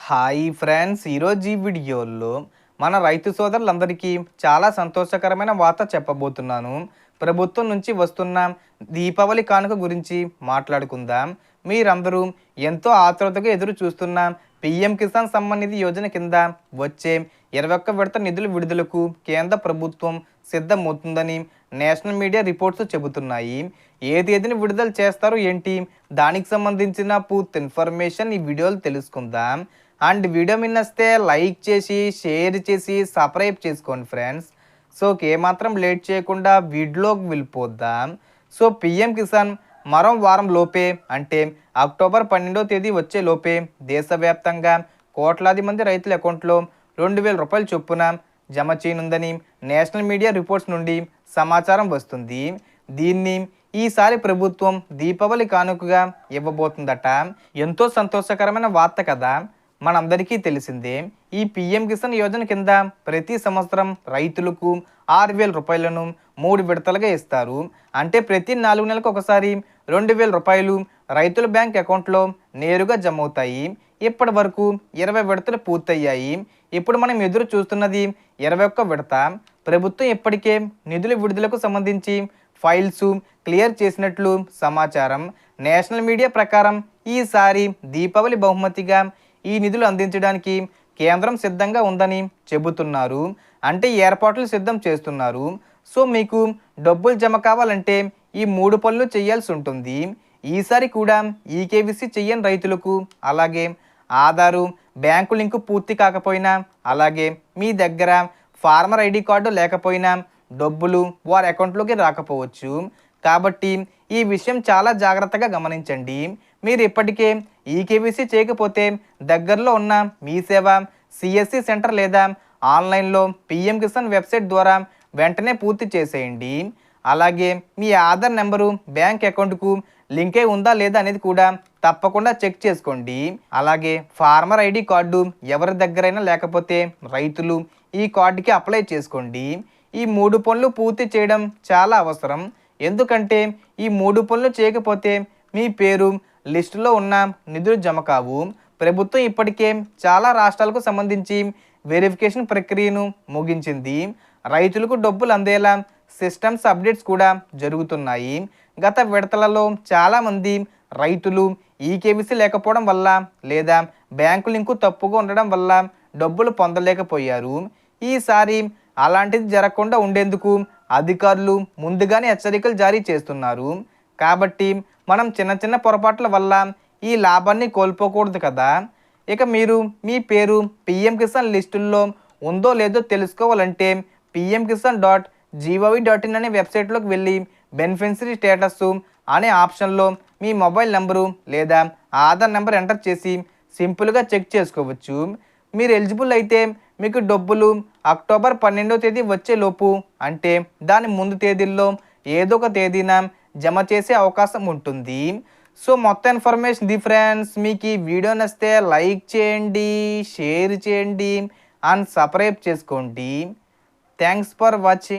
Hi friends, ఈరోజు ఈ వీడియోలో మన రైతు సోదరులందరికీ చాలా సంతోషకరమైన వార్త చెప్పబోతున్నాను. ప్రభుత్వం నుంచి వస్తున్న దీపావళి కానుక గురించి మాట్లాడుకుందాం. మీరందరూ ఎంతో ఆతృతగా ఎదురు చూస్తున్న పీఎం కిసాన్ సమ్మాన్ నిధి యోజన కింద వచ్చే 21 విడత నిధుల విడుదలకు కేంద్ర ప్రభుత్వం సిద్ధమవుతుందని నేషనల్ మీడియా రిపోర్ట్స్ చెబుతున్నాయి. ఏ తేదీని విడుదల చేస్తారు ఏంటి, దానికి సంబంధించిన పూర్తి ఇన్ఫర్మేషన్ ఈ వీడియోలో తెలుసుకుందాం. అండ్ వీడియో మిన్నస్తే లైక్ చేసి షేర్ చేసి సబ్స్క్రైబ్ చేసుకోండి ఫ్రెండ్స్. సో ఏమాత్రం లేట్ చేయకుండా వీడియోకి వెళ్ళిపోద్దాం. సో పిఎం కిసాన్ మరో వారం లోపే, అంటే అక్టోబర్ 12వ తేదీ వచ్చే లోపే దేశవ్యాప్తంగా కోట్లాది మంది రైతుల అకౌంట్లో 2,000 రూపాయల చొప్పున జమ చేయనుందని నేషనల్ మీడియా రిపోర్ట్స్ నుండి సమాచారం వస్తుంది. దీన్ని ఈసారి ప్రభుత్వం దీపావళి కానుకగా ఇవ్వబోతుందట. ఎంతో సంతోషకరమైన వార్త కదా. మనందరికీ తెలిసిందే, ఈ పిఎం కిసాన్ యోజన కింద ప్రతి సంవత్సరం రైతులకు 6,000 రూపాయలను 3 విడతలుగా ఇస్తారు. అంటే ప్రతి 4 నెలలకు ఒకసారి 2,000 రూపాయలు రైతుల బ్యాంక్ అకౌంట్లో నేరుగా జమ అవుతాయి. ఇప్పటి వరకు 20 విడతలు పూర్తయ్యాయి. ఇప్పుడు మనం ఎదురు చూస్తున్నది 21 విడత. ప్రభుత్వం ఇప్పటికే నిధుల విడుదలకు సంబంధించి ఫైల్స్ క్లియర్ చేసినట్లు సమాచారం. నేషనల్ మీడియా ప్రకారం ఈసారి దీపావళి బహుమతిగా ఈ నిధులు అందించడానికి కేంద్రం సిద్ధంగా ఉందని చెబుతున్నారు. అంటే ఏర్పాట్లు సిద్ధం చేస్తున్నారు. సో మీకు డబ్బులు జమ కావాలంటే ఈ 3 పనులు చేయాల్సి ఉంటుంది. ఈసారి కూడా ఈకేవీసీ చెయ్యని రైతులకు, అలాగే ఆధారు బ్యాంకు లింకు పూర్తి కాకపోయినా, అలాగే మీ దగ్గర ఫార్మర్ ఐడి కార్డు లేకపోయినా డబ్బులు వారి అకౌంట్లోకి రాకపోవచ్చు. కాబట్టి ఈ విషయం చాలా జాగ్రత్తగా గమనించండి. మీరు ఇప్పటికే ఈకేవీసీ చేయకపోతే దగ్గరలో ఉన్న మీ సేవ సిఎస్సి సెంటర్ లేదా ఆన్లైన్లో పిఎం కిసాన్ వెబ్సైట్ ద్వారా వెంటనే పూర్తి చేసేయండి. అలాగే మీ ఆధార్ నెంబరు బ్యాంక్ అకౌంట్కు లింక్ అయి ఉందా లేదా అనేది కూడా తప్పకుండా చెక్ చేసుకోండి. అలాగే ఫార్మర్ ఐడి కార్డు ఎవరి దగ్గరైనా లేకపోతే రైతులు ఈ కార్డుకి అప్లై చేసుకోండి. ఈ 3 పనులు పూర్తి చేయడం చాలా అవసరం. ఎందుకంటే ఈ 3 పనులు చేయకపోతే మీ పేరు లిస్టులో ఉన్న నిధులు జమ కావు. ప్రభుత్వం ఇప్పటికే చాలా రాష్ట్రాలకు సంబంధించి వెరిఫికేషన్ ప్రక్రియను ముగించింది. రైతులకు డబ్బులు అందేలా సిస్టమ్స్ అప్డేట్స్ కూడా జరుగుతున్నాయి. గత విడతలలో చాలామంది రైతులు ఈకేవీసీ లేకపోవడం వల్ల లేదా బ్యాంకు లింకు తప్పుగా ఉండడం వల్ల డబ్బులు పొందలేకపోయారు. ఈసారి అలాంటిది జరగకుండా ఉండేందుకు అధికారులు ముందుగానే హెచ్చరికలు జారీ చేస్తున్నారు. కాబట్టి మనం చిన్న చిన్న పొరపాట్ల వల్ల ఈ లాభాన్ని కోల్పోకూడదు కదా. ఇక మీరు మీ పేరు పిఎం కిసాన్ లిస్టుల్లో ఉందో లేదో తెలుసుకోవాలంటే pmkisan.gov.in అనే వెబ్సైట్లోకి వెళ్ళి బెనిఫిషరీ స్టేటస్ అనే ఆప్షన్లో మీ మొబైల్ నెంబరు లేదా ఆధార్ నెంబర్ ఎంటర్ చేసి సింపుల్గా చెక్ చేసుకోవచ్చు. మీరు ఎలిజిబుల్ అయితే మీకు డబ్బులు అక్టోబర్ 12వ తేదీ వచ్చేలోపు, అంటే దాని ముందు తేదీల్లో ఏదో ఒక తేదీన జమ చేసే అవకాశం ఉంటుంది. సో మొత్తం ఇన్ఫర్మేషన్ ఇది ఫ్రెండ్స్. మీకు ఈ వీడియో నచ్చితే లైక్ చేయండి, షేర్ చేయండి అండ్ సబ్స్క్రైబ్ చేసుకోండి. Thanks for watching.